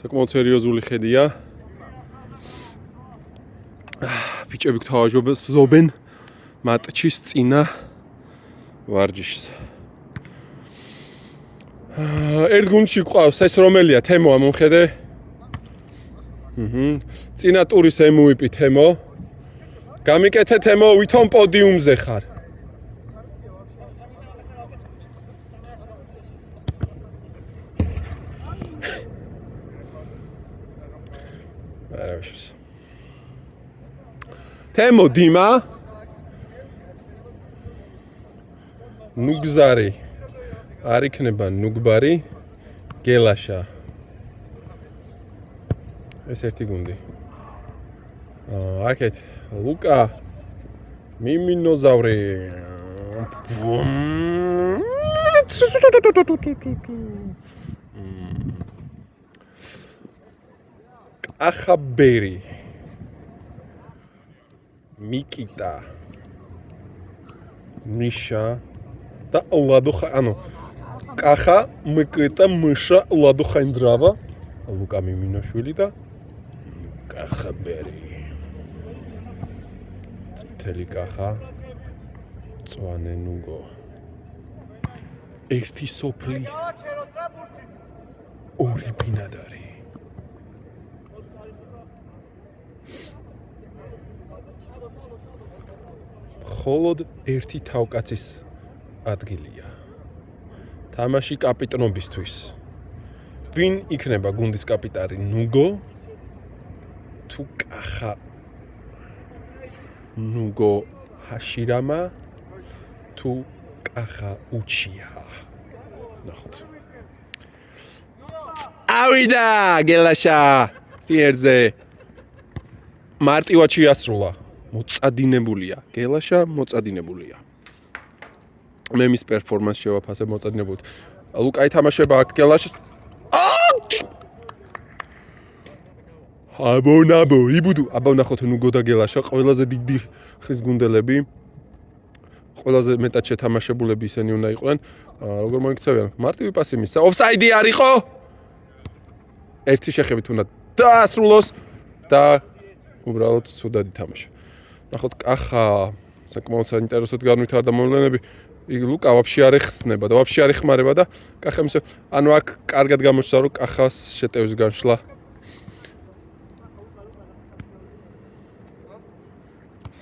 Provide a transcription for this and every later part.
საკმაოდ სერიოზული ხედია. ბიჭები გთავაზობენ მატჩის წინა ვარჯიშს. ერთ გუნდში გვყავს ეს რომელია თემოა მომხედე. წინა ტურის MVP თემო. გამიკეთე თემო, ვითომ პოდიუმზე ხარ. თემო დიმა ნუგზარი არ იქნება ნუგბარი გელაშა ეს ერთი გუნდი აკეთ ლუკა მიმინოზავრი კახაბერი მიკიტა მიშა და ლადო ანუ კახა მიკიტა მიშა ლადო ხაინდრავა ლუკა მიმინოშვილი და კახაბერი წითელი კახა წვანე ნუგო ერთი სოფლის ორი ბინადარი холод ერთი თავკაცის ადგილია. თამაში კაპიტნობისთვის. ვინ იქნება გუნდის კაპიტანი? ნუგო თუ კახა? ნუგო ჰაშირამა თუ კახა უჩია? ნახოთ. წავიდა გელაშა ფიერზე. მარტივად შეასრულა. მოწადინებულია. გელაშა მოწადინებულია. მე მის პერფორმანსს შევაფასებ მოწადინებულად. ლუკა ითამაშება აქ გელაშას. აბონაბო, იბუდუ. აბა ნახოთ ნუგო და გელაშა ყველაზე დიდი ხის გუნდელები. ყველაზე მეტად შეთამაშებულები ისინი უნდა იყვნენ. როგორ მოიქცევიან? მარტივი პასი მისცა. ოფსაიდი არ იყო? ერთი შეხებით უნდა დაასრულოს და უბრალოდ ცუდად ითამაშა. ნახოთ კახა საკმაოდ საინტერესოდ განვითარდა მოვლენები. ლუკა ვაფშე არ ეხსნება და ვაფშე არ ეხმარება და კახა მისე ანუ აქ კარგად გამოჩნდა რომ კახას შეტევის განშლა.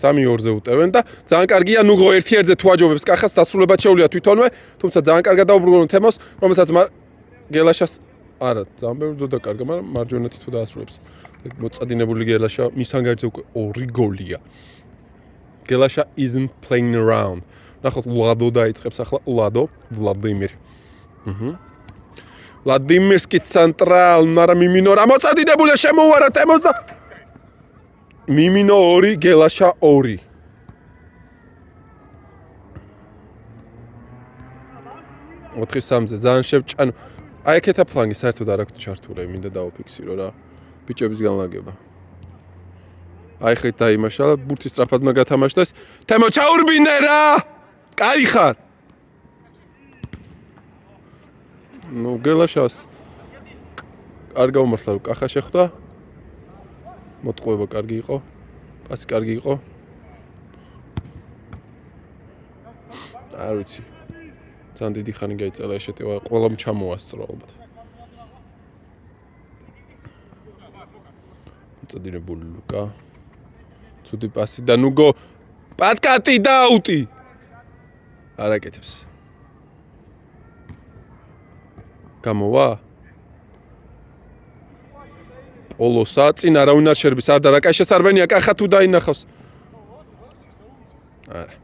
სამი ორზე უტევენ და ძალიან კარგია ნუგო ერთ-ერთზე თუ აჯობებს კახას დასრულებად შეუძლია თვითონვე, თუმცა ძალიან კარგად დაუბრუნონ თემოს, რომელსაც გელაშას არა, ძალიან ბევრი და კარგა, მაგრამ მარჯვენათი თუ დაასრულებს. მოწადინებული გელაშა მის ანგარიზე უკვე 2 გოლია. გელაშა isn't playing around. ნახოთ ლადო დაიწყებს ახლა ლადო, ვლადიმირ. ვლადიმირსკი ცენტრალ, მაგრამ მიმინო რა მოწადინებულია შემოუარა თემოს და მიმინო 2, გელაშა 2. ოთხი სამზე ძალიან შევჭანო. აი ეკეთა ფლანგი საერთოდ არ აქვს ჩართული, მინდა დავაფიქსირო რა. ბიჭების განლაგება. აი ხეთ დაიმაშა, ბურთი სწრაფად მაგათამაშდეს. თემო ჩაურბინე რა! კაი ხარ. ნუ გელაშას არ გაუმართლა რომ კახა შეხვდა. მოტყუება კარგი იყო. პასი კარგი იყო. არ ვიცი. ძალიან დიდი ხანი გაიწელა ეს შეტევა, ყველამ ჩამოასწრო ალბათ. მოწადინებული ლუკა. ცუდი პასი და ნუგო პატკატი და აუტი. არ აკეთებს. გამოვა? პოლოსა წინ არავინ არ შერბის, არ და რა კაი შესარბენია კახა თუ დაინახავს. არა.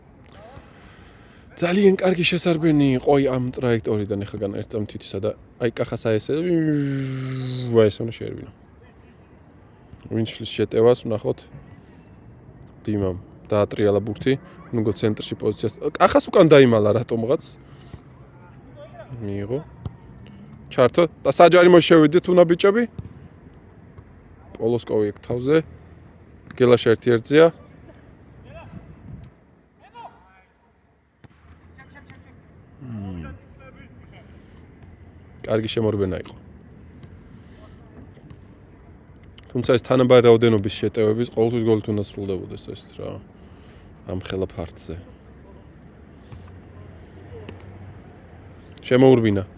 ძალიან კარგი შესარბენი იყო ამ ტრაექტორიდან ეხლა განერთამ თითისა და აი კახას აესე ეს უნდა შეერბინა. ვინ შლის შეტევას ვნახოთ. დიმამ დაატრიალა ბურთი, ნუგო ცენტრში პოზიციას. კახას უკან დაიმალა რატომღაც. მიიღო. ჩართო და საჯარიმო შევიდეთ უნდა ბიჭები. პოლოსკოვი ეგ თავზე. გელაშა ერთ-ერთზეა. კარგი შემორბენა იყო. თუმცა ეს თანაბარი რაოდენობის შეტევების ყოველთვის გოლით უნდა სრულდებოდეს ეს რა. ამ ხელა ფართზე. შემოურბინა.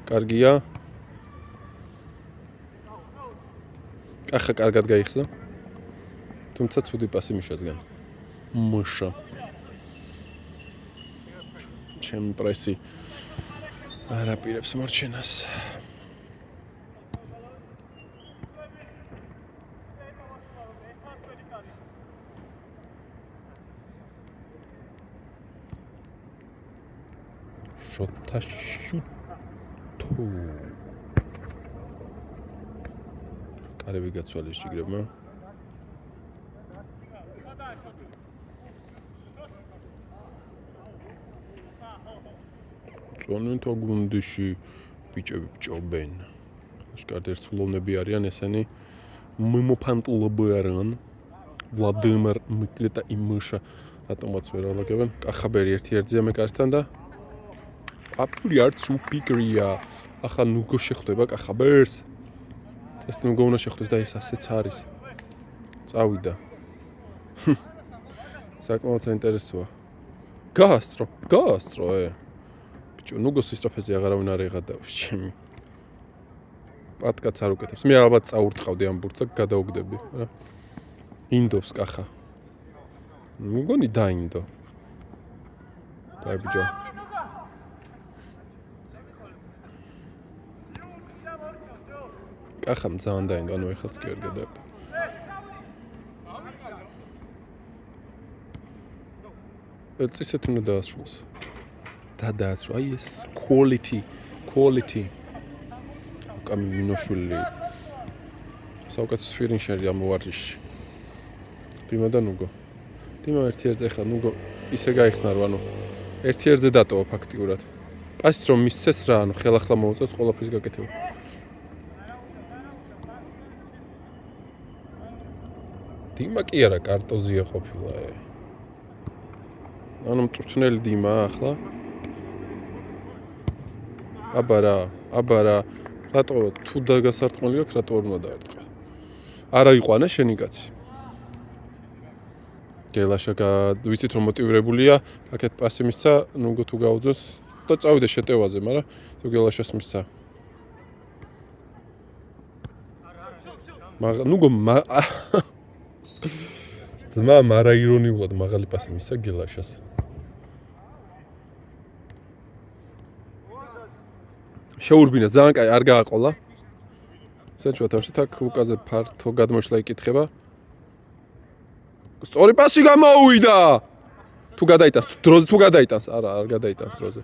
კარგია. ახლა კარგად გაიხსნა. თუმცა ცუდი პასი მიშასგან. მუშა. ჩემი პრესი არ აპირებს მორჩენას. შოთა შუტო. კარები გაცვალეს შიგრებმა. წონენ თო გუნდში ბიჭები ბჭობენ. შკარდ ერთსულოვნები არიან ესენი მიმოფანტულები არიან. ვლადიმერ მიკეტა იმუშა რატომაც ვერ ალაგებენ. კახაბერი ერთ-ერთზეა მე კართან და აპური არც უპიკრია. ახლა ნუგო შეხვდება კახაბერს. ეს ნუგო უნდა შეხვდეს და ეს ასეც არის. წავიდა. საკმაოდ საინტერესოა. გასტრო. ბიჭო, ნუგოს ისტრაფეზე აღარავინ არ ეღადავს ჩემი. პატკაც არ უკეთებს. მე ალბათ წაურტყავდი ამ ბურთს და გადაუგდები, რა. ინდობს კახა. მგონი დაინდო. დაიბიჯო. კახა ძალიან დაინდო, ანუ ეხლაც კი არ გადავიდა. ესეთ უნდა დაასრულოს. დაასრულა, აი ეს quality. კამი მინოშვილი. საუკეთესო ფინიშერი ამ ვარჯიშში. დიმა და ნუგო. დიმა ერთ-ერთზე ხა ნუგო ისე გაიხსნა რომ ანუ ერთ-ერთზე დატოვა ფაქტიურად. პასიც რომ მისცეს რა, ანუ ხელახლა მოუწევს ყველაფრის გაკეთება. დიმა კი არა კარტოზია ყოფილა. ანუ მწვრთნელი დიმა ახლა. აბარა. რატო თუ დაგასარტყმელი გაქვს, რატო არ უნდა დაარტყა? არა იყვანა შენი კაცი. გელაშა ვიცით რომ მოტივირებულია, აქეთ პასი მისცა, ნუგო თუ გაუძოს და წავიდა შეტევაზე, მაგრამ თუ გელაშას მისცა. ნუგო ძმა მარაირონიულად მაღალი პასი მისცა გელაშას. შეურბინა ძალიან კაი არ გააყოლა. საჭუა თავშეთ აქ ლუკაზე ფართო გადმოშლა იკითხება. სწორი პასი გამოუვიდა. თუ გადაიტანს დროზე თუ გადაიტანს, არა, არ გადაიტანს დროზე.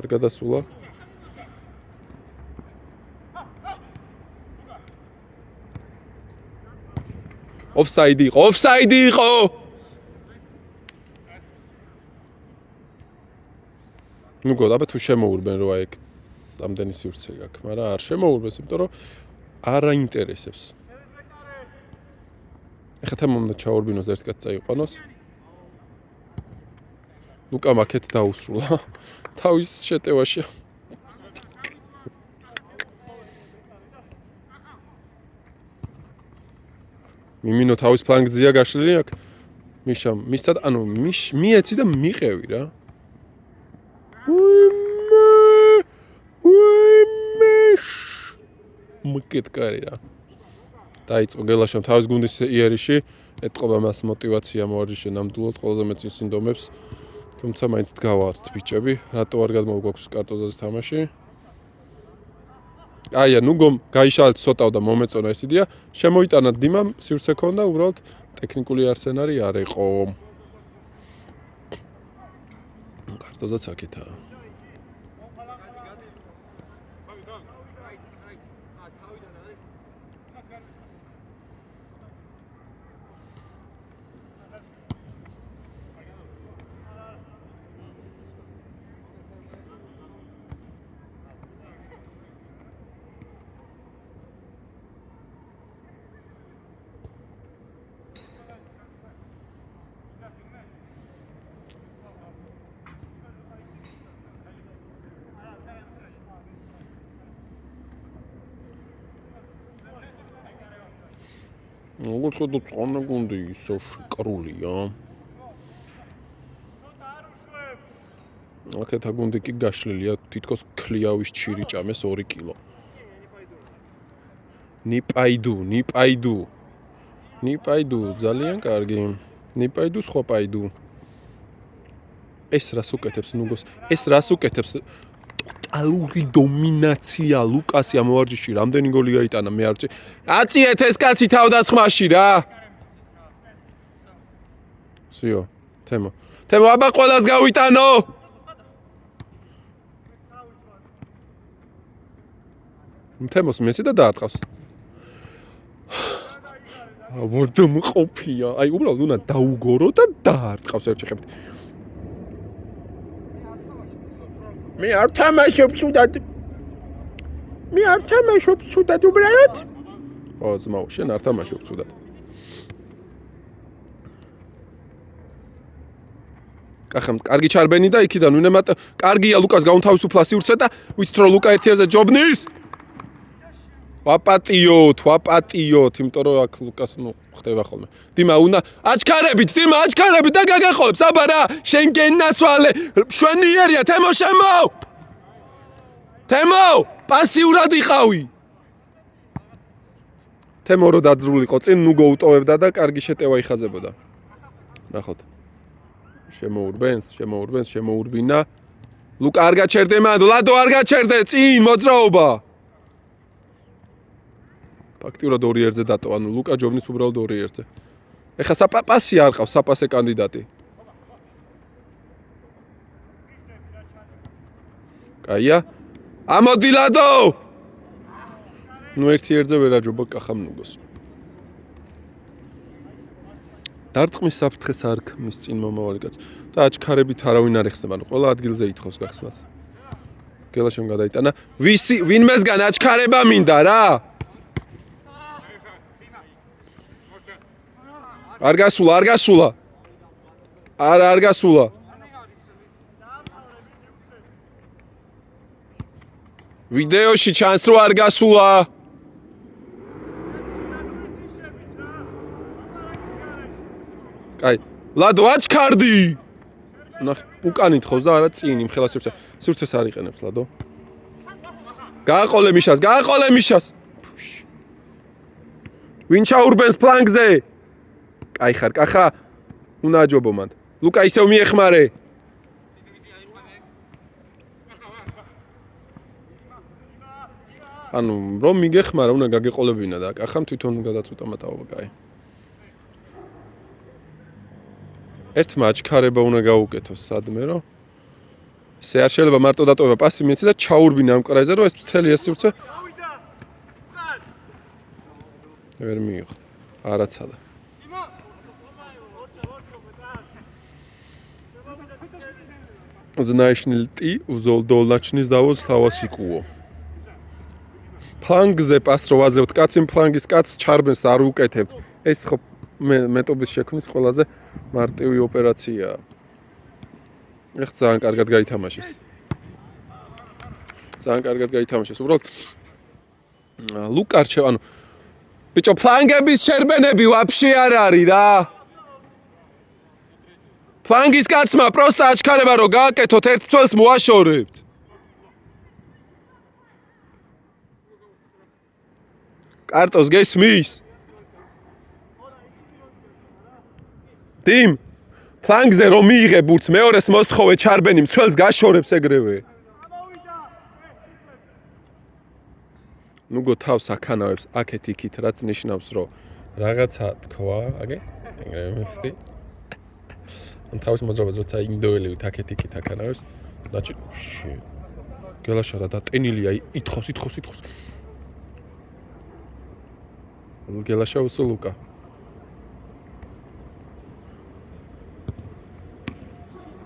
არ გადასულა. ოფსაიდი იყო. ნუ გოდაბა თუ შემოურბენ რომ აი ამდენი სივრცე გაქვს, მაგრამ არ შემოურბეს, იმიტომ რომ არ აინტერესებს. ეხლა თამამდა ჩაურბინოს ერთ კაც წაიყვანოს. ლუკა მაკეთ დაუსრულა თავის შეტევაში. მიმინო თავის ფლანგზეა გაშლილი აქ. მიშა, მისცად, ანუ მიეცი და მიყევი რა. მკეთკარი რა. დაიწყო გელაშამ თავის გუნდის იერიში, ეთყობა მას მოტივაცია მოვარჯიშე ნამდვილად ყველაზე მეც სინდომებს. თუმცა მაინც დგავართ ბიჭები, რატო არ გადმოგვაქვს კარტოზაზე თამაში? აია, ნუ გაიშალეთ ცოტავ და მომეწონა ეს იდეა. შემოიტანა დიმამ, სივრცე ქონდა, უბრალოდ ტექნიკული არსენარი არ იყო. კარტოზაც აქეთაა. როგორც ხედავთ, წონა გუნდი ისო შეკრულია. აქეთა გუნდი კი გაშლილია, თითქოს ქლიავის ჩირი ჭამეს 2 კილო. ნიპაიდუ, ძალიან კარგი. ნიპაიდუ სხვა პაიდუ. ეს რას უკეთებს ნუგოს? ეს რას უკეთებს? ტოტალური დომინაცია ლუკასი ამ ვარჯიში რამდენი გოლი გაიტანა მე არ ვიცი. აწიეთ ეს კაცი თავდასხმაში რა. სიო, თემო, აბა ყველას გავიტანო. თემოს მესი და დაარტყავს. ვორდო მყოფია. აი უბრალოდ უნდა დაუგორო და დაარტყავს ერთ შეხედვით. მე არ თამაშობ ცუდად უბრალოდ. ხო, ძმაო, შენ არ თამაშობ ცუდად. კახამ, კარგი ჩარბენი და იქიდან უნემატ კარგია ლუკას გაუნთავისუფლა სივრცე და ვიცით რომ ლუკა ერთიაზე ჯობნის. ვაპატიოთ, იმიტომ რომ აქ ლუკას ხდება ხოლმე. დიმა უნდა აჩქარებით და გაგახოლებს. აბა რა, შენ გენაცვალე, შვენიერია, თემო, პასიურად იყავი. თემო რო დაძრულიყო წინ, ნუ გოუტოვებდა და კარგი შეტევა იხაზებოდა. ნახოთ. შემოურბინა. ლუკა არ გაჩერდე მანდ, ლადო არ გაჩერდე, წინ მოძრაობა. ფაქტიურად 2-1-ზე დატო, ანუ ლუკა ჯობნის უბრალოდ 2-1-ზე. ეხლა საპასი არ ყავს, საპასე კანდიდატი. კაია. ამოდი ლადო! ნუ 1-1-ზე ვერ აჯობა კახამ ნუგოს. დარტყმის საფრთხეს არ ქმნის წინ მომავალი კაც და აჩქარებით არავინ არ ეხსნება, ანუ ყველა ადგილზე ითხოვს გახსნას. გელაშემ გადაიტანა. ვინმესგან აჩქარება მინდა რა? არ გასულა. არ გასულა. ვიდეოში ჩანს რომ არ გასულა. კაი, ლადო აჩქარდი. ნახე, უკან ითხოვს და არა წინ იმ ხელას სივრცეს არ იყენებს ლადო. გააყოლე მიშას. ვინ ჩაურბენს ფლანგზე? კაი ხარ, კახა. უნდა აჯობო მანდ. ლუკა ისევ მიეხმარე. ანუ რომ მიგეხმარა, უნდა გაგეყოლებინა და კახამ თვითონ გადაწყვიტა მატაობა, კაი. ერთმა აჩქარება უნდა გაუკეთოს სადმე რომ ესე არ შეიძლება მარტო დატოვება პასი მიეცი და ჩაურბინა ამ კრაიზე რომ ეს მთელი ეს სივრცე ვერ მიიღო. არაცადა. Značnilti uzoldollačni zdavoz havasikuo. ფლანგზე პასს რო ვაზევთ კაცი ფლანგის კაცს ჩარბენს არ უკეთებ. ეს ხო მეტობის შექმნის ყველაზე მარტივი ოპერაციაა. ეხ ძალიან კარგად გაითამაშეს. უბრალოდ ლუკა ანუ ბიჭო ფლანგების შერბენები ვაფშე არ არის რა. ფლანგის კაცმა პროსტა აჩქარება რომ გააკეთოთ ერთ წელს მოაშორებთ. კარტოს გესმის? დიმ ფლანგზე რომ მიიღე ბურთს მეორეს მოსთხოვე ჩარბენი მცველს გაშორებს ეგრევე. ნუ გოთავს აქანავებს აქეთ იქით რაც ნიშნავს რომ რაღაცა თქვა, აგე? ეგრევე მიხდი. ან თავის მოძრაობას როცა ინდოელივით აქეთ იქით აქანავებს, ნაჭი გელაშარა და ტენილია ითხოვს. გელაშა უსო ლუკა.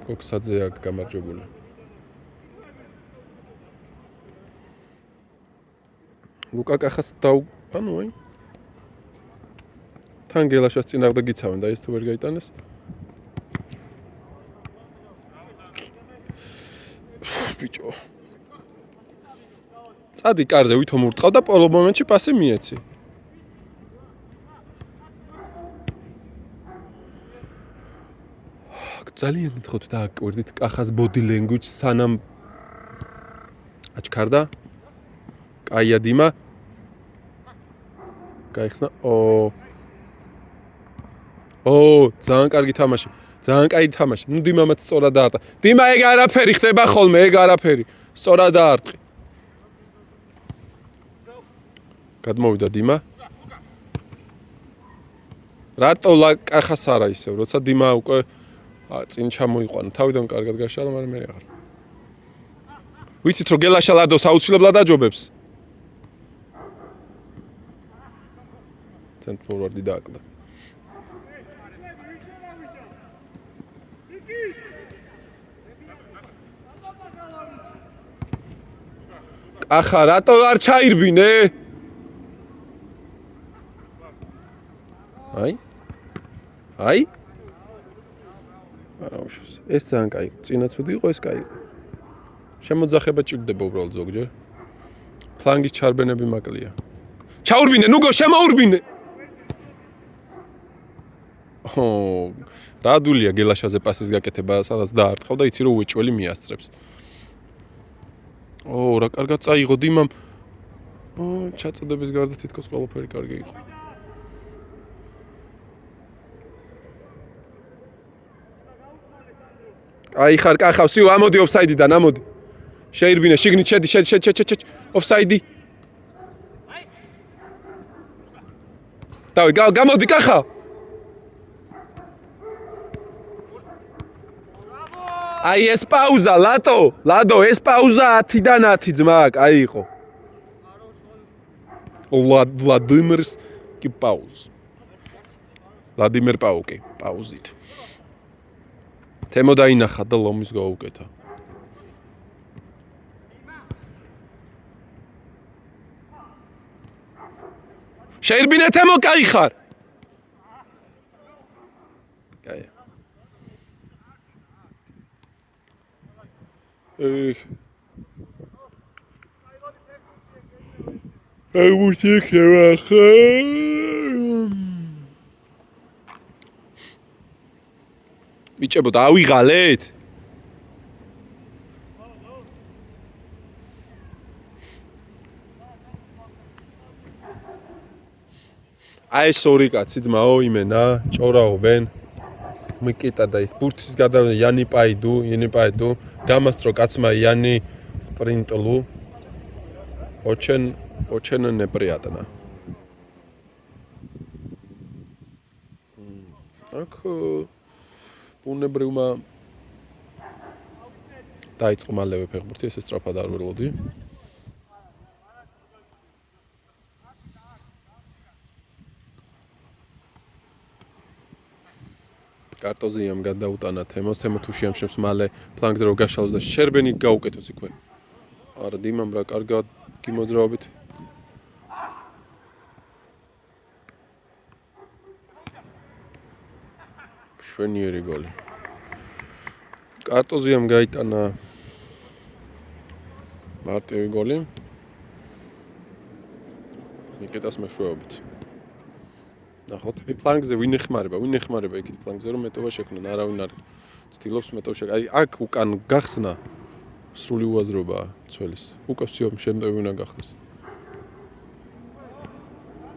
კოქსაძე აქ გამარჯვებული. ლუკა კახას ანუ აი თან გელაშას წინააღმდეგ გიცავენ და ეს თუ ვერ გაიტანეს. ბიჭო. წადი კარზე ვითომ ურტყავ და პოლო მომენტში პასი მიეცი. ძალიან გითხოთ დააკვირდით კახას body language სანამ აჩქარდა. კაია დიმა. გაიხსნა. ძალიან კარგი თამაში. ძალიან კაი თამაში. ნუ დიმამაც სწორად დაარტყა. დიმა ეგ არაფერი ხდება ხოლმე, ეგ არაფერი. სწორად დაარტყი. გადმოვიდა დიმა. რატო კახას არა ისევ, როცა დიმა უკვე წინ ჩამოიყვანა. თავიდან კარგად გაშალა, მაგრამ მე აღარ. ვიცით რომ გელაშა ლადოს აუცილებლად აჯობებს. ცენტრ ფორვარდი დააკდა. კახა რატო არ ჩაირბინე? აი? აუშოს. ეს ძალიან კაი. წინაც ვდი იყო ეს კაი. შემოძახება ჭირდება უბრალოდ ზოგჯერ. ფლანგის ჩარბენები მაკლია. ჩაურბინე, ნუგო შემოურბინე. რადულია გელაშაზე პასის გაკეთება, სადაც დაარტყავ და იცი რომ უეჭველი მიასწრებს. რა კარგად წაიღო დიმამ. ჩაწოდების გარდა თითქოს ყველაფერი კარგი იყო. აი ხარ კახავს, სიო ამოდი ოფსაიდიდან, ამოდი. შეირბინე, შიგნით შედი, ოფსაიდი. დავი, გამოდი კახა. აი ეს პაუზა, ლადო, ეს პაუზა 10-დან 10 ძმა, კაი იყო. ვლადიმირს კი პაუზ. ვლადიმერ პაუკი, პაუზით. თემო დაინახა და ლომის გაუკეთა. შეირბინე თემო, კაი ხარ. კაი. მუსიკა ხა. ბიჭებო, დავიღალეთ. აი ეს ორი კაცი ძმაო იმენა, ჭორაობენ. მიკიტა და ის ბურთის გადავიდა იანი პაიდუ, გამასწრო კაცმა იანი სპრინტლუ. Очень неприятно. აქ ბუნებრივმა დაიწყო მალევე ფეხბურთი, ესე სწრაფად არ ველოდი. კარტოზიამ გადაუტანა თემოს, თემო თუ შეამშემს მალე ფლანგზე რო გაშალოს და შერბენი გაუკეთოს იქვე. არა დიმამ რა კარგად გიმოძრაობით. შვენიერი გოლი. კარტოზიამ გაიტანა მარტივი გოლი. მიკეტას მეშვეობით. ნახოთ, ფლანგზე ვინ ეხმარება იქით ფლანგზე რომ მეტოვა შექმნან, არავინ არ ცდილობს მეტოვა აი აქ უკან გახსნა სრული უაზრობაა ცველის. უკვე ვსიო შემდგომი უნდა გახდეს.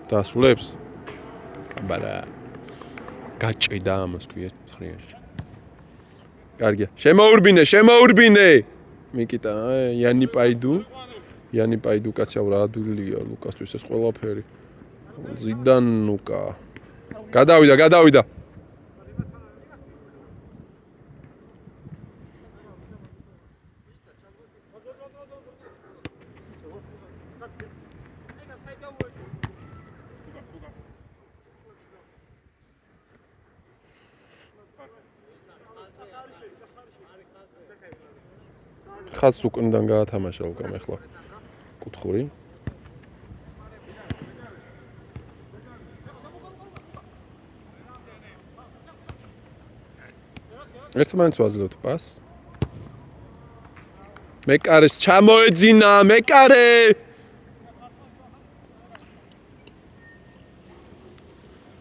დაასრულებს? აბარა. გაჭიდა ამას ქვია ცხრიაში. კარგია. შემოურბინე. მიკიტა, იანი პაიდუ კაცი აუ რა ადვილია ლუკასთვის ეს ყველაფერი. ზიდანუკა. გადავიდა. ხაზს უკნიდან გაათამაშა უკან ახლა. კუთხური. ერთმანეთს ვაძლევთ პას. მეკარეს ჩამოეძინა, მეკარე!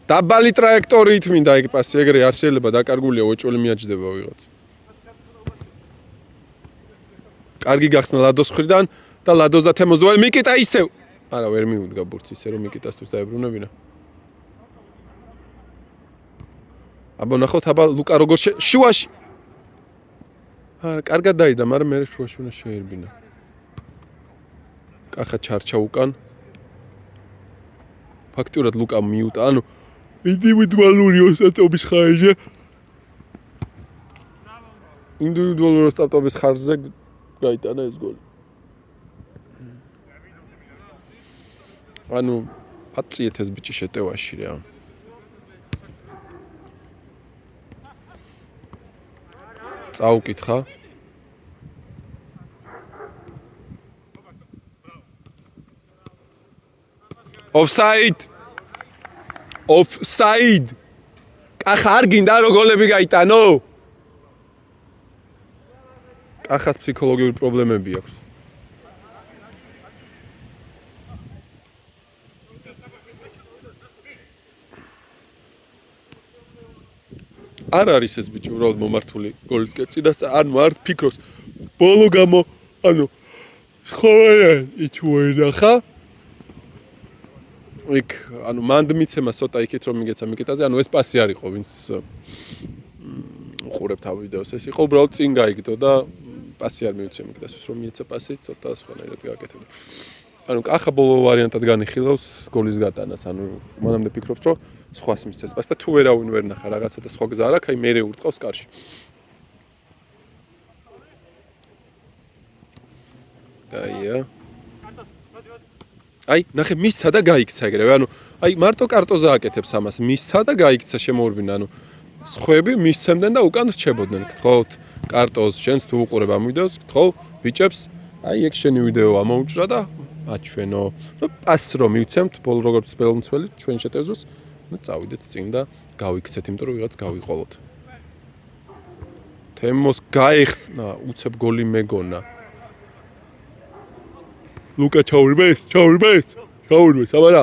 დაბალი ტრაექტორიით მინდა ეგ პასი, ეგრე არ შეიძლება დაკარგულია უეჭველი მიაჯდება ვიღაც. კარგი გახსნა ლადოს მხრიდან და ლადოს და თემოს დუელი მიკიტა ისევ. არა, ვერ მიუდგა ბურთს ისე რომ მიკიტასთვის დაებრუნებინა. აბა ნახოთ აბა ლუკა როგორ შუაში. არა, კარგად დაიდრა, მაგრამ მე შუაში უნდა შეერბინა. კახა ჩარჩა უკან. ფაქტიურად ლუკა მიუტა, ანუ ინდივიდუალური ოსტატობის ხარჯზე. ინდივიდუალური ოსტატობის ხარჯზე გაიტანა ეს გოლი. ანუ აწიეთ ეს ბიჭი შეტევაში რა. წაუკითხა. Offside. Offside. კახა არ გინდა რომ გოლები გაიტანო? კახას ფსიქოლოგიური პრობლემები აქვს. არ არის ეს ბიჭი უბრალოდ მომართული გოლის კეციდას, ანუ არ ფიქრობს ბოლო გამო, ანუ ხოლმე იჩუენახა. იქ ანუ მანდ მიცემა ცოტა იქით რომ მიგეცა მიკიტაზე, ანუ ეს პასი არ იყო, ვინც უყურებთ ამ ვიდეოს. ეს იყო უბრალოდ წინ გაიგდო და პასი არ მიუცია მიკიტასთვის, რომ მიეცა პასი, ცოტა სხვანაირად გააკეთებდა. ანუ კახა ბოლო ვარიანტად განიხილავს გოლის გატანას, ანუ მანამდე ფიქრობს რომ სხვას მისცეს პასი და თუ ვერავინ ვერ ნახა რაღაცა და სხვა გზა არ აქვს, აი მერე ურტყავს კარში. გაია. აი, ნახე, მისცა და გაიქცა ეგრევე. ანუ, აი, მარტო კარტოზე აკეთებს ამას. მისცა და გაიქცა შემოურბინა. ანუ, სხვები მისცემდნენ და უკან რჩებოდნენ. გთხოვთ, კარტოს, შენს თუ უყურებ ამ ვიდეოს, გთხოვ, ბიჭებს, აი, ეგ შენი ვიდეო ამოუჭრა და აჩვენო. რომ პასს რომ მივცემთ, ბოლო როგორც ბელმცველი, ჩვენ შეტევზოს, ну, წავიდეთ წინ და გავიქცეთ, იმიტომ რომ ვიღაც გავიყოლოთ. თემოს გაიხსნა, უცებ გოლი მეგონა. ლუკა ჩაურბეს, აბარა.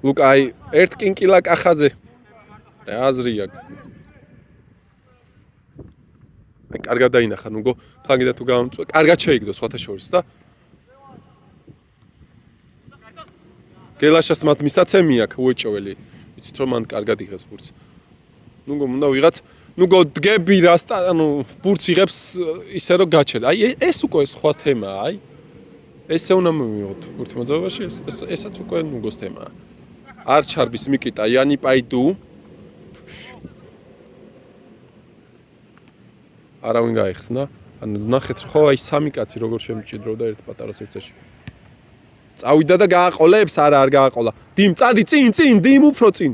ლუკა აი, ერთ კინკილა კახაზე. აზრია. აი, კარგად დაინახა, ნუგო, ხანგიდა თუ გამომწვა, კარგად შეიგდო სხვათა შორის და გელაშას მათ მისაცემი აქვს უეჭველი. ვიცით რომ მან კარგად იღებს ბურთს. ნუგო, უნდა ვიღაც ნუგო დგები რასტა, ანუ ბურთს იღებს ისე რომ გაჩერდა. აი ეს უკვე სხვა თემაა, აი. ესე უნდა მივიღოთ ბურთი მოძრაობაში, ესაც უკვე ნუგოს თემაა. არ ჩარბის მიკიტა, იანი პაიდუ. არავინ გაიხსნა. ანუ ნახეთ, ხო, აი სამი კაცი როგორ შემჭიდროვდა ერთ პატარა სივრცეში. წავიდა და გააყოლებს, არა არ გააყოლა. დიმ, წადი წინ, დიმ უფრო წინ.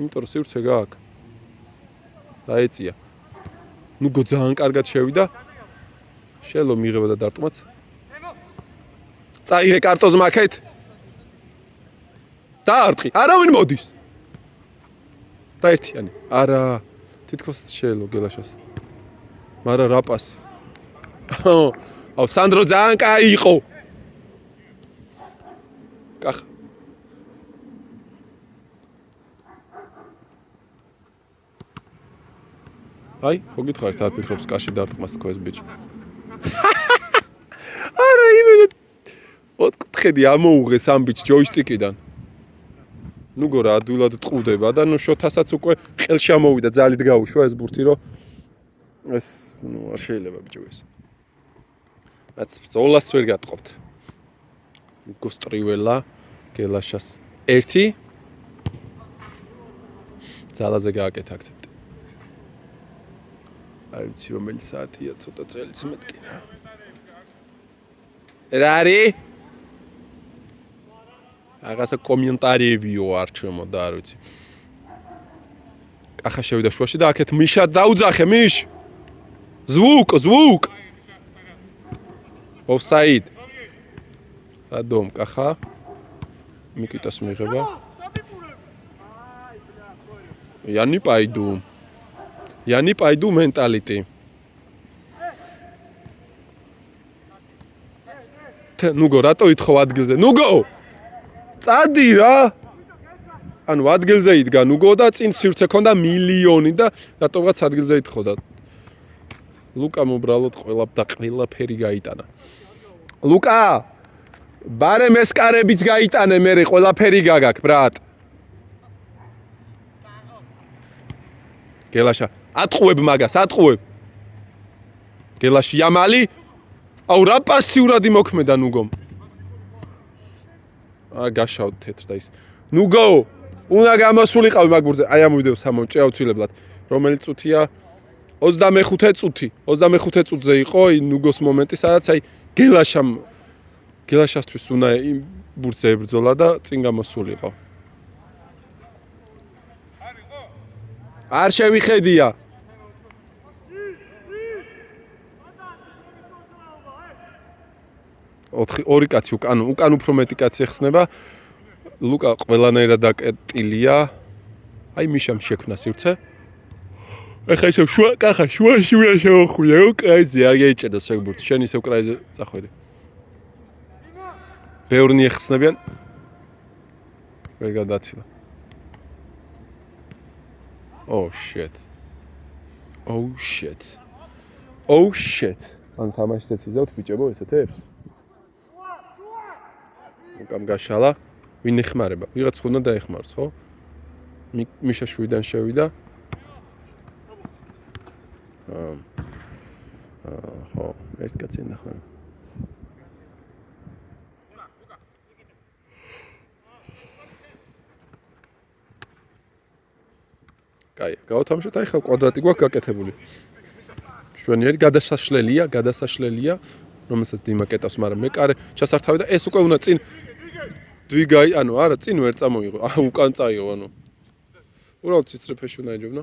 იმიტომ რომ სივრცე გააკ. დაეწია. ნუგო ძალიან კარგად შევიდა. შელო მიიღება და დარტყმაც. წაიღე კარტოზ მაქეთ. დაარტყი, არავინ მოდის. და ერთიანი. არა, თითქოს შელო გელაშას. მარა რა პასი. აუ, სანდრო ძალიან კაი იყო. კახა. აი, ხო გითხარით, არ ფიქრობს კაში დარტყმას თქო ეს ბიჭი. არა, იმენა ოთხკუთხედი ამოუღეს ამ ბიჭს ჯოისტიკიდან. ნუგო რა ადვილად ტყუდება და ნუ შოთასაც უკვე ყელში ამოვიდა, ძალით გაუშვა ეს ბურთი, რომ ეს ნუ არ შეიძლება ბიჭო ეს. რაც ზოლას ვერ გატყობთ. ნუგოს ტრიველა, გელაშას 1 ძალაზე გააკეთა აქცენტი. არ ვიცი რომელი საათია, ცოტა წელიც მეტკინა. რა არის? რაღაცა კომენტარებიო არ ჩემოდა, არ ვიცი. კახა შევიდა შუაში და აქეთ მიშა დაუძახე, მიშ. звук. Offside. რადომ კახა? მიკიტას მიიღება. იანი პაიდუ მენტალიტი. ნუგო, რატო ითხოვ ადგილზე? ნუგო! წადი რა. ანუ ადგილზე იდგა ნუგო და წინ სივრცე ქონდა მილიონი და რატომღაც ადგილზე ითხოვდა. ლუკამ უბრალოდ ყველაფერი გაიტანა. ლუკა! ბარემ ესკარებიც გაიტანე მერე ყველაფერი გაგაკ, ბრატ. გელაშა, ატყუებ მაგას, ატყუებ. გელაში იამალი? აუ რა პასიურად იმოქმედა ნუგომ. გაშავთ თეთრ და ის. ნუგო, უნდა გამოსულიყავი მაგ ბურთზე. აი ამოვიდეო სამონჭე აუცილებლად. რომელი წუთია? 25 წუთი. 25 წუთზე იყო ნუგოს მომენტი, სადაც აი გელაშასთვის უნდა იმ ბურთზე ებრძოლა და წინ გამოსულიყო. არ შევიხედია. ორი კაცი უკან უფრო მეტი კაცი ეხსნება. ლუკა ყველანაირად აკეტილია. აი მიშამ შექმნა სივრცე. ეხა ისევ შუაში უნდა შევხვიო, კრაიზე არ გაიჭედოს ეგ ბურთი. შენ ისევ კრაიზე წახვედი. ბევრნი ეხსნებიან. ვერ გადააცილა. Oh shit. ან თამაშს ეციზავთ ბიჭებო ესეთებს? უკამ გაშალა. ვინ ეხმარება? ვიღაც ხონდა დაეხმაროს, ხო? მიშა შვიდან შევიდა. ხო, ერთ კაცი ნახე. კაი, გავთამაშოთ აი ხა კვადრატი გვაქვს გაკეთებული. ჩვენიერი გადასაშლელია, რომელსაც დიმაკეტავს, მაგრამ მე კარე ჩასართავი და ეს უკვე უნდა წინ დვიგაი, ანუ არა, წინ ვერ წამოიღო, უკან წაიღო, ანუ. უბრალოდ ციცრეფეში უნდა ეჯობნა.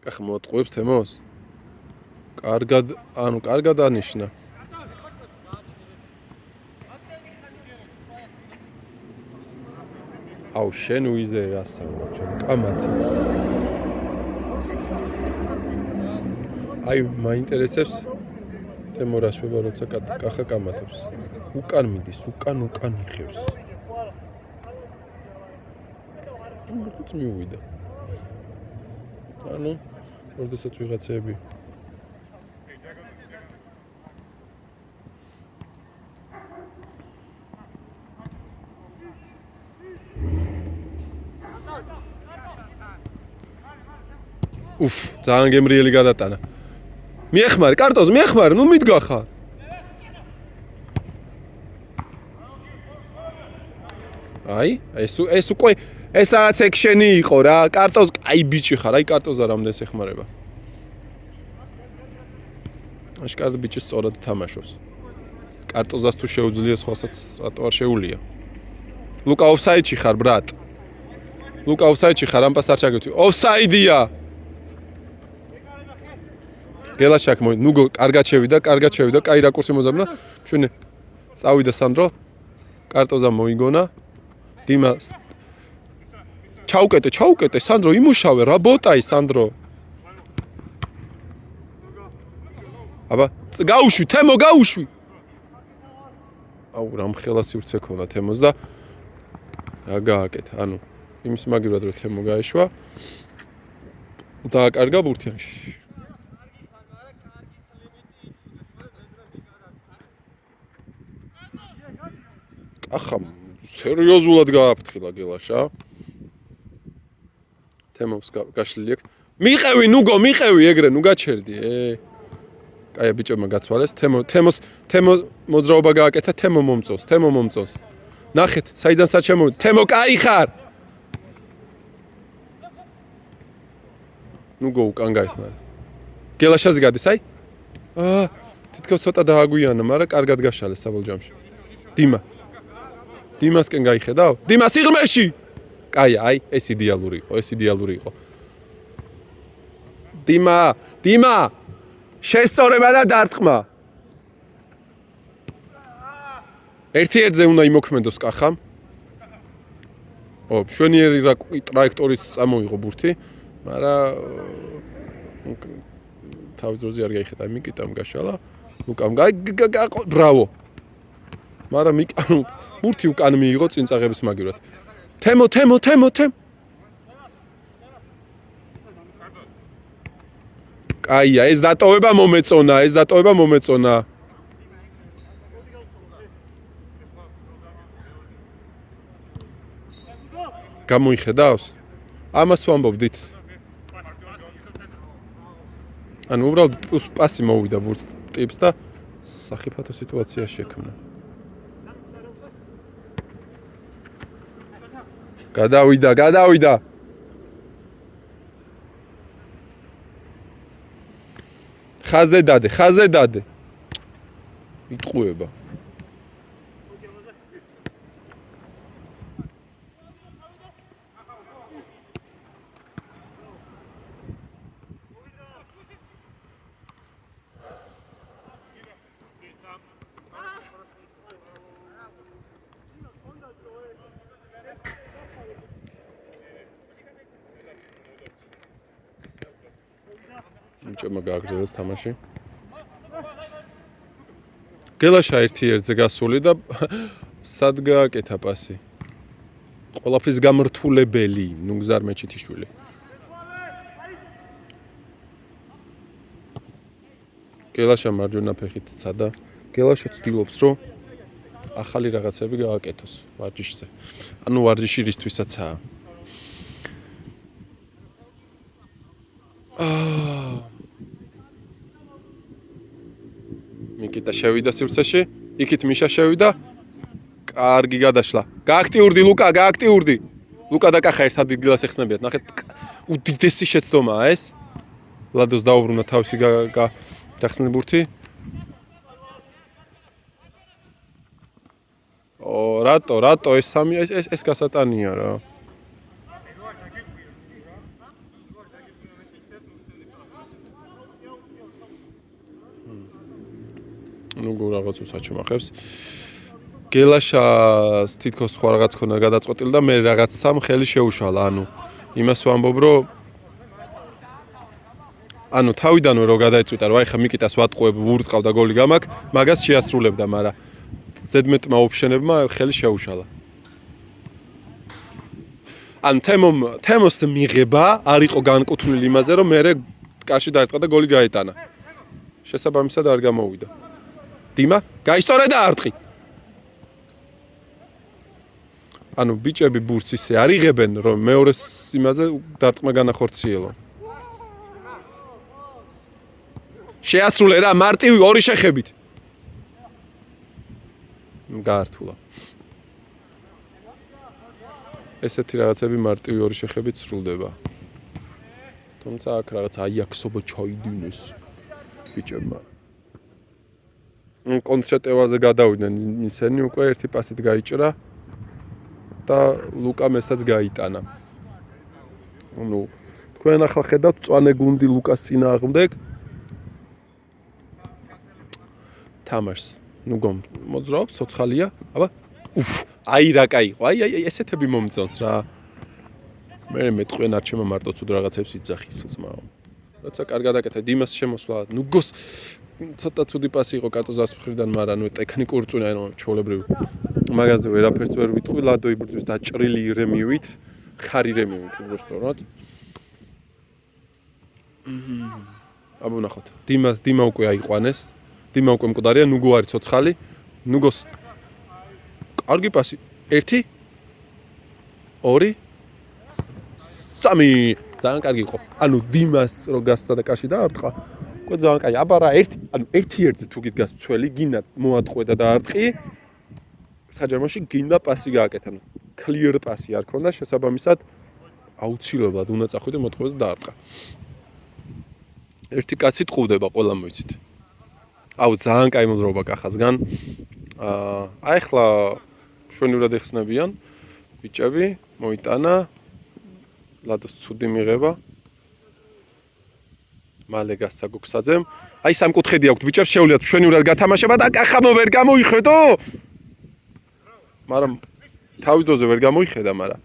კახ მოატყუებს თემოს. კარგად ანიშნა. აუ შენ უიზე რასა, კამათი. აი მაინტერესებს თემო რა შვება როცა კახა კამათებს. უკან მიდის, უკან იხევს. უბრალოდ მივიდა. ანუ როდესაც ვიღაცები ძალიან გემრიელი გადატანა. მიეხმარი, კარტოზ, მიეხმარი, ნუ მიდგა ხარ. აი, ეს უკვე ესაც ექშენი იყო რა. კარტოზ, აი ბიჭი ხარ, აი კარტოზა რამდენს ეხმარება. აშკარად ბიჭი სწორად თამაშობს. კარტოზას თუ შეუძლია სხვასაც რატო არ შეუულია. ლუკა ოფსაიდში ხარ, ბრატ. ლუკა ოფსაიდში ხარ, ამპას არ ჩაგეთვი. ოფსაიდია. გელაშაკ ნუგო კარგად შევიდა, კაი რაკურსი მოზამნა. ჩვენ წავიდა სანდრო. კარტოზა მოიგონა. დიმა ჩაუკეტე, სანდრო იმუშავე, რა ბოტაი სანდრო. აბა, გაუშვი, თემო გაუშვი. აუ, რამხელა სივრცე ქონდა თემოს და რა გააკეთა, ანუ იმის მაგივრად რომ თემო გაეშვა. დააკარგა ბურთიანში. ახლა სერიოზულად გააფრთხილა გელაშა. თემოს გაშლილი აქვს. მიყევი ნუგო, ეგრე ნუ გაჩერდი. კაი ბიჭებმა გაცვალეს. თემო მოძრაობა გააკეთა, თემო მომწონს. ნახეთ, საიდან საჩემო, თემო კაი ხარ. ნუგო უკან გაიხსნა. გელაშაზე გადის, აი? თითქოს ცოტა დააგვიანა, მაგრამ კარგად გაშალეს საბოლჯამში. დიმასკენ გაიხედავ? დიმა სიღრმეში. კაი, აი, ეს იდეალური იყო. დიმა შესწორება და დარტყმა. ერთ-ერთზე უნდა იმოქმედოს კახამ. მშვენიერი ტრაექტორით წამოიღო ბურთი, მაგრამ თავის დროზე არ გაიხედა, მიკიტამ გაშალა. ლუკამ ბრავო. მაგრამ ბურთი უკან მიიღო წინწაღების მაგივრად. თემო. კაია, ეს დატოვება მომეწონა. გამოიხედავს? ამას ვამბობდით. ანუ უბრალოდ პასი მოვიდა ბურთს ტიპს და სახიფათო სიტუაცია შექმნა. გადავიდა. ხაზე დადე. იტყუება. ნიჭმა გააგრძელეს თამაში. გელაშა 1-1-ზე გასული და სად გააკეთა პასი. ყველაფრის გამრთულებელი, ნუგზარ მეჩითიშვილი. გელაშა მარჯვენა ფეხით ცადა. გელაშა ცდილობს, რომ ახალი რაღაცები გააკეთოს ვარჯიშზე. ანუ ვარჯიში რისთვისაცაა. მიკიტა შევიდა სივრცეში, იქით მიშა შევიდა. კარგი გადაშლა. გააქტიურდი ლუკა. ლუკა დაკახა ერთ ადგილას ეხსნებიათ. ნახეთ, უდიდესი შეცდომაა ეს. ლადოს დაუბრუნა თავისი გახსნილი ბურთი. რატო ეს სამი ეს გასატანია რა. ნუ რაღაც უსაჩმახებს. გელაშას თითქოს სხვა რაღაც ქონა გადაწყვეტილი და მე რაღაც სამ ხელი შეუშალა. ანუ იმას ვამბობ, რომ ანუ თავიდანვე რო გადაიწვიტა, რომ აი ხა მიკიტას ვატყუებ, ვურტყავ და გოლი გამაქვს, მაგას შეასრულებდა, მაგრამ ზედმეტმა ოფშენებმა ხელი შეუშალა. ან თემოს მიღება არ იყო განკუთვნილი იმაზე, რომ მე კარში დაერტყა და გოლი გაეტანა. შესაბამისად არ გამოვიდა. დიმა, გაისწორე და არტყი. ანუ ბიჭები ბურთს ისე არ იღებენ, რომ მეორეს იმაზე დარტყმა განახორციელო. შეასრულე რა, მარტივი 2 შეხებით. გაართულა. ესეთი რაღაცები მარტივი 2 შეხებით სრულდება. თუმცა აქ რაღაც აიაქსობა ჩაიდინეს ბიჭებმა. კონტრატევაზე გადავიდნენ ისინი უკვე ერთი პასით გაიჭრა და ლუკამ ესაც გაიტანა. ანუ თქვენ ახლა ხედავთ წვანე გუნდი ლუკას წინააღმდეგ თამაშს. ნუ მოძრაობს, ცოცხალია, აბა აი რა кайიყო. აი ესეთები მომწონს რა. მე მეტყვენ არ ჩემო მარტო თუ რაღაცებს იძახის ძმაო. როცა კარგად აკეთე დიმას შემოსვლა, ნუგოს ცოტა ცუდი პასი იყო კარტოზას მხრიდან, მაგრამ ნუ ტექნიკური წვნა ანუ ჩვეულებრივ მაგაზე ვერაფერს ვერ ვიტყვი, ლადო იბრძვის დაჭრილი რემივით, ხარი რემივით უბრალოდ. აბა ნახოთ. დიმა უკვე აიყვანეს. დიმა უკვე მკვდარია, ნუგო არის ცოცხალი. ნუგოს კარგი პასი. 1 2 3 ძალიან კარგი იყო. ანუ დიმას რო გასცა და კაში დაარტყა. უკვე ძალიან კაი. აბა რა 1-1-ზე თუ გიდგას ცველი, გინდა მოატყვედა და არტყი. საჯარიმოში გინდა პასი გააკეთა. clear პასი არ ქონდა, შესაბამისად აუცილებლად უნდა წახვიდე მოტყუდეს და დაარტყა. ერთი კაცი ტყუდება, ყველა მოიცით. აუ ძალიან კაი მოძრაობა კახასგან. აი ახლა შვენივრად ეხსნებიან ბიჭები, მოიტანა ლადოს ცუდი მიღება. მალე გასცა გოქსაძემ. აი სამკუთხედი აქვს ბიჭებს, შეუძლიათ შვენივრად გათამაშება და კახამო ვერ გამოიხედო. მაგრამ თავის დროზე ვერ გამოიხედა, მაგრამ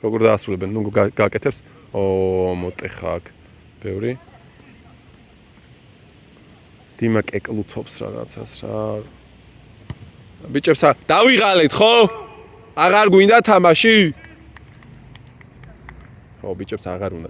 როგორ დაასრულებენ, ნუ გააკეთებს. მოტეხა აქ ბევრი. დიმა კეკლუცობს რაღაცას რა. ბიჭებს დავიღალეთ, ხო? აღარ გვინდა თამაში? ხო, ბიჭებს აღარ უნდა